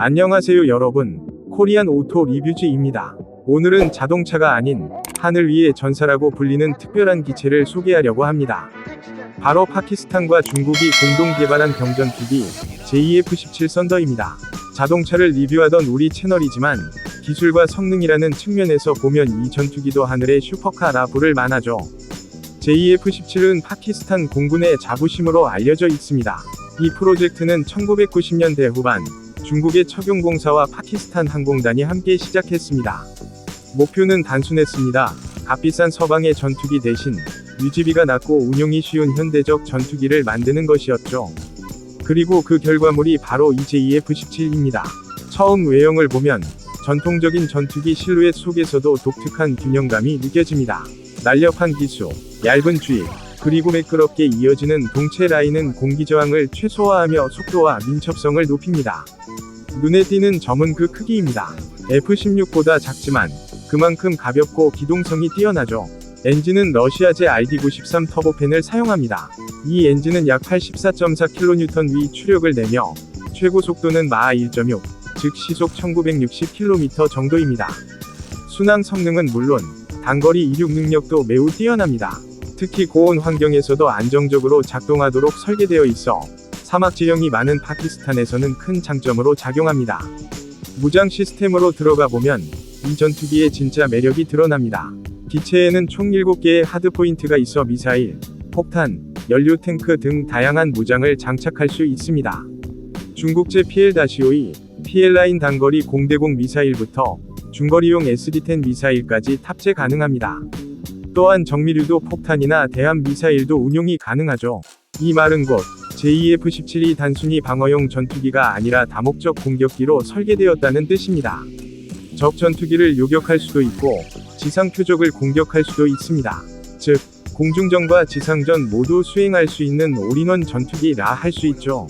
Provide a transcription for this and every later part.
안녕하세요 여러분, 코리안 오토 리뷰즈입니다. 오늘은 자동차가 아닌 하늘 위의 전사라고 불리는 특별한 기체를 소개하려고 합니다. 바로 파키스탄과 중국이 공동 개발한 경전투기 JF-17 썬더입니다. 자동차를 리뷰하던 우리 채널이지만 기술과 성능이라는 측면에서 보면 이 전투기도 하늘의 슈퍼카라 부를 만하죠. JF-17은 파키스탄 공군의 자부심으로 알려져 있습니다. 이 프로젝트는 1990년대 후반 중국의 척용공사와 파키스탄 항공단이 함께 시작했습니다. 목표는 단순했습니다. 값비싼 서방의 전투기 대신 유지비가 낮고 운용이 쉬운 현대적 전투기를 만드는 것이었죠. 그리고 그 결과물이 바로 이 JF-17입니다. 처음 외형을 보면 전통적인 전투기 실루엣 속에서도 독특한 균형감이 느껴집니다. 날렵한 기수, 얇은 주입, 그리고 매끄럽게 이어지는 동체 라인은 공기저항을 최소화하며 속도와 민첩성을 높입니다. 눈에 띄는 점은 그 크기입니다. F-16보다 작지만 그만큼 가볍고 기동성이 뛰어나죠. 엔진은 러시아제 RD93 터보팬을 사용합니다. 이 엔진은 약 84.4kN 위 추력을 내며 최고 속도는 마하 1.6, 즉 시속 1960km 정도입니다. 순항 성능은 물론 단거리 이륙 능력도 매우 뛰어납니다. 특히 고온 환경에서도 안정적으로 작동하도록 설계되어 있어 사막 지형이 많은 파키스탄에서는 큰 장점으로 작용합니다. 무장 시스템으로 들어가 보면 이 전투기의 진짜 매력이 드러납니다. 기체에는 총 7개의 하드포인트가 있어 미사일, 폭탄, 연료 탱크 등 다양한 무장을 장착할 수 있습니다. 중국제 PL-52, PL9 단거리 공대공 미사일부터 중거리용 SD-10 미사일까지 탑재 가능합니다. 또한 정밀유도 폭탄이나 대함 미사일도 운용이 가능하죠. 이 말은 곧 JF-17이 단순히 방어용 전투기가 아니라 다목적 공격기로 설계되었다는 뜻입니다. 적 전투기를 요격할 수도 있고 지상 표적을 공격할 수도 있습니다. 즉, 공중전과 지상전 모두 수행할 수 있는 올인원 전투기라 할 수 있죠.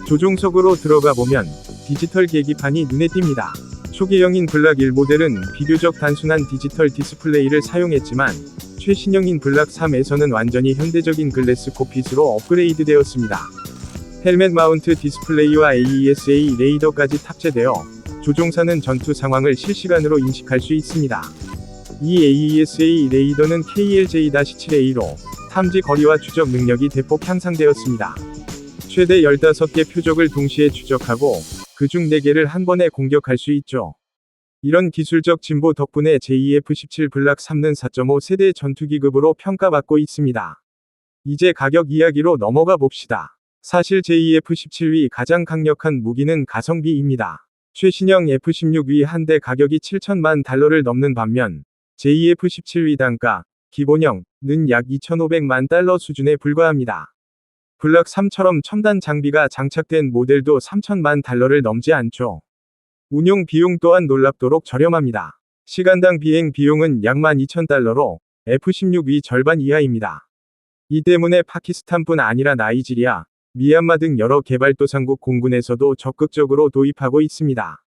조종석으로 들어가 보면 디지털 계기판이 눈에 띕니다. 초기형인 블락 1 모델은 비교적 단순한 디지털 디스플레이를 사용했지만 최신형인 블락 3에서는 완전히 현대적인 글래스 콕핏으로 업그레이드 되었습니다. 헬멧 마운트 디스플레이와 AESA 레이더까지 탑재되어 조종사는 전투 상황을 실시간으로 인식할 수 있습니다. 이 AESA 레이더는 KLJ-7A로 탐지 거리와 추적 능력이 대폭 향상되었습니다. 최대 15개 표적을 동시에 추적하고 그중 4개를 한 번에 공격할 수 있죠. 이런 기술적 진보 덕분에 JF-17 블락 3는 4.5 세대 전투기급으로 평가받고 있습니다. 이제 가격 이야기로 넘어가 봅시다. 사실 JF-17위 가장 강력한 무기는 가성비입니다. 최신형 F-16위 한 대 가격이 7천만 달러를 넘는 반면 JF-17위 단가, 기본형은 약 2,500만 달러 수준에 불과합니다. 블락 3처럼 첨단 장비가 장착된 모델도 3천만 달러를 넘지 않죠. 운용 비용 또한 놀랍도록 저렴합니다. 시간당 비행 비용은 약 12,000달러로 F-16위 절반 이하입니다. 이 때문에 파키스탄뿐 아니라 나이지리아, 미얀마 등 여러 개발도상국 공군에서도 적극적으로 도입하고 있습니다.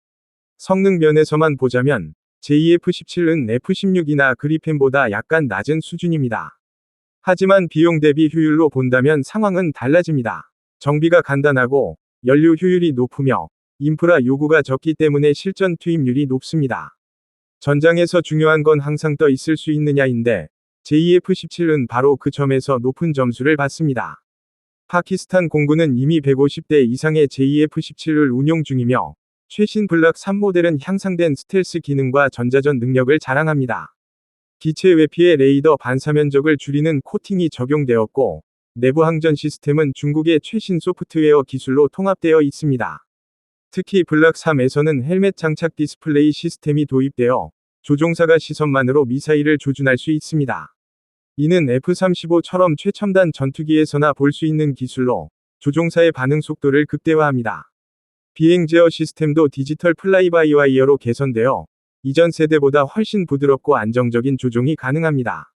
성능 면에서만 보자면 JF-17은 F-16이나 그리펜보다 약간 낮은 수준입니다. 하지만 비용 대비 효율로 본다면 상황은 달라집니다. 정비가 간단하고 연료 효율이 높으며 인프라 요구가 적기 때문에 실전 투입률이 높습니다. 전장에서 중요한 건 항상 떠 있을 수 있느냐인데 JF-17은 바로 그 점에서 높은 점수를 받습니다. 파키스탄 공군은 이미 150대 이상의 JF-17을 운용 중이며 최신 블락 3 모델은 향상된 스텔스 기능과 전자전 능력을 자랑합니다. 기체 외피의 레이더 반사 면적을 줄이는 코팅이 적용되었고 내부 항전 시스템은 중국의 최신 소프트웨어 기술로 통합되어 있습니다. 특히 블락 3에서는 헬멧 장착 디스플레이 시스템이 도입되어 조종사가 시선만으로 미사일을 조준할 수 있습니다. 이는 F-35처럼 최첨단 전투기에서나 볼 수 있는 기술로 조종사의 반응 속도를 극대화합니다. 비행 제어 시스템도 디지털 플라이바이와이어로 개선되어 이전 세대보다 훨씬 부드럽고 안정적인 조종이 가능합니다.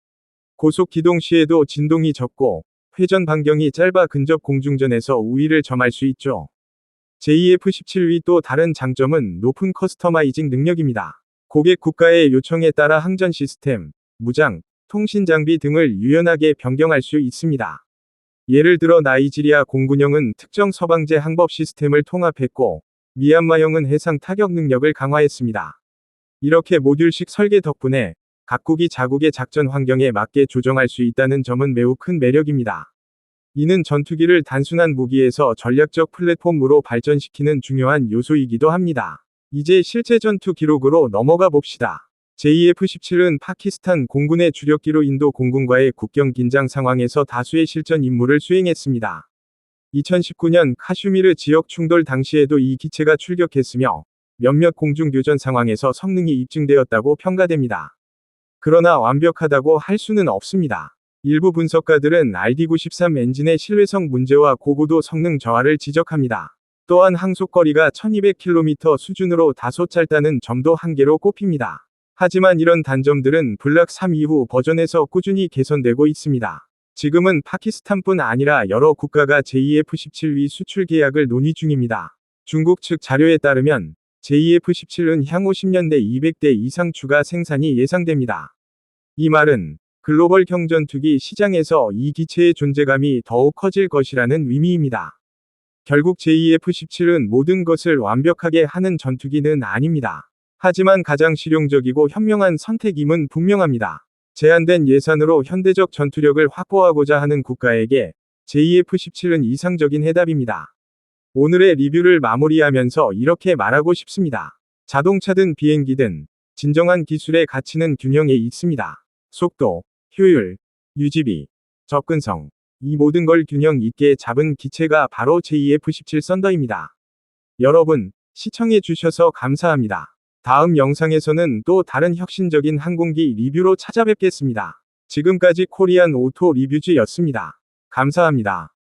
고속 기동 시에도 진동이 적고 회전 반경이 짧아 근접 공중전에서 우위를 점할 수 있죠. JF-17위 또 다른 장점은 높은 커스터마이징 능력입니다. 고객 국가의 요청에 따라 항전 시스템, 무장, 통신 장비 등을 유연하게 변경할 수 있습니다. 예를 들어 나이지리아 공군용은 특정 서방제 항법 시스템을 통합했고, 미얀마형은 해상 타격 능력을 강화했습니다. 이렇게 모듈식 설계 덕분에 각국이 자국의 작전 환경에 맞게 조정할 수 있다는 점은 매우 큰 매력입니다. 이는 전투기를 단순한 무기에서 전략적 플랫폼으로 발전시키는 중요한 요소이기도 합니다. 이제 실제 전투 기록으로 넘어가 봅시다. JF-17은 파키스탄 공군의 주력기로 인도 공군과의 국경 긴장 상황에서 다수의 실전 임무를 수행했습니다. 2019년 카슈미르 지역 충돌 당시에도 이 기체가 출격했으며 몇몇 공중교전 상황에서 성능이 입증되었다고 평가됩니다. 그러나 완벽하다고 할 수는 없습니다. 일부 분석가들은 RD-93 엔진의 신뢰성 문제와 고고도 성능 저하를 지적합니다. 또한 항속거리가 1200km 수준으로 다소 짧다는 점도 한계로 꼽힙니다. 하지만 이런 단점들은 블락 3 이후 버전에서 꾸준히 개선되고 있습니다. 지금은 파키스탄뿐 아니라 여러 국가가 JF-17위 수출 계약을 논의 중입니다. 중국 측 자료에 따르면 JF-17은 향후 10년대 200대 이상 추가 생산이 예상됩니다. 이 말은 글로벌 경전투기 시장에서 이 기체의 존재감이 더욱 커질 것이라는 의미입니다. 결국 JF-17은 모든 것을 완벽하게 하는 전투기는 아닙니다. 하지만 가장 실용적이고 현명한 선택임은 분명합니다. 제한된 예산으로 현대적 전투력을 확보하고자 하는 국가에게 JF-17은 이상적인 해답입니다. 오늘의 리뷰를 마무리하면서 이렇게 말하고 싶습니다. 자동차든 비행기든 진정한 기술의 가치는 균형에 있습니다. 속도, 효율, 유지비, 접근성, 이 모든 걸 균형 있게 잡은 기체가 바로 JF-17 썬더입니다. 여러분, 시청해 주셔서 감사합니다. 다음 영상에서는 또 다른 혁신적인 항공기 리뷰로 찾아뵙겠습니다. 지금까지 코리안 오토 리뷰즈였습니다. 감사합니다.